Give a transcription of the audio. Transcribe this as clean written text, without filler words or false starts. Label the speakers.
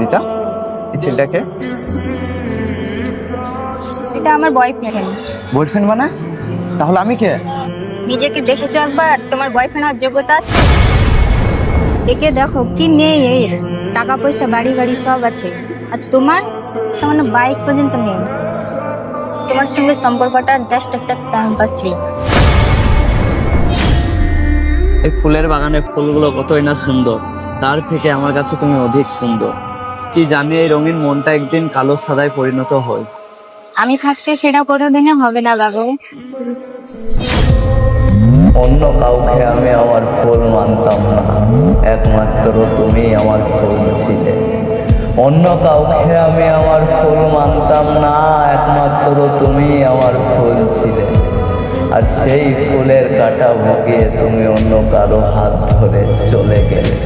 Speaker 1: রিতা, এই ছেলেটাকে?
Speaker 2: এটা আমার বয়ফ্রেন্ড।
Speaker 1: বয়ফ্রেন্ড মানে? তাহলে আমি কে?
Speaker 2: নিজেকে দেখেছো একবার? তোমার বয়ফ্রেন্ড হওয়ার যোগ্যতা আছে? একে দেখো, কি নেই এর, টাকা পয়সা বাড়ি গাড়ি সব আছে, আর তোমার সামান্য বাইক পর্যন্ত নেই। তোমার সঙ্গে সম্পর্কটা জাস্ট একটা টাইম পাস ছিল।
Speaker 3: এই ফুলের বাগানের ফুলগুলো কতই না সুন্দর, তার থেকে আমার কাছে তুমি অধিক সুন্দর। কি জানি এই রঙিন মনটা একদিন কালো সাদায় পরিণত হয়।
Speaker 2: আমি থাকতে সেটা কোনোদিনও হবে না বাবু।
Speaker 4: অন্য কাউকে আমি আমার ফুল মানতাম না, একমাত্র তুমি আমার ফুল ছিলে। অন্য কাউকে আমি আমার ফুল মানতাম না, একমাত্র তুমি আমার ফুল ছিলে। আর সেই ফুলের কাঁটা ভুগিয়ে তুমি অন্য কারো হাত ধরে চলে গেলে।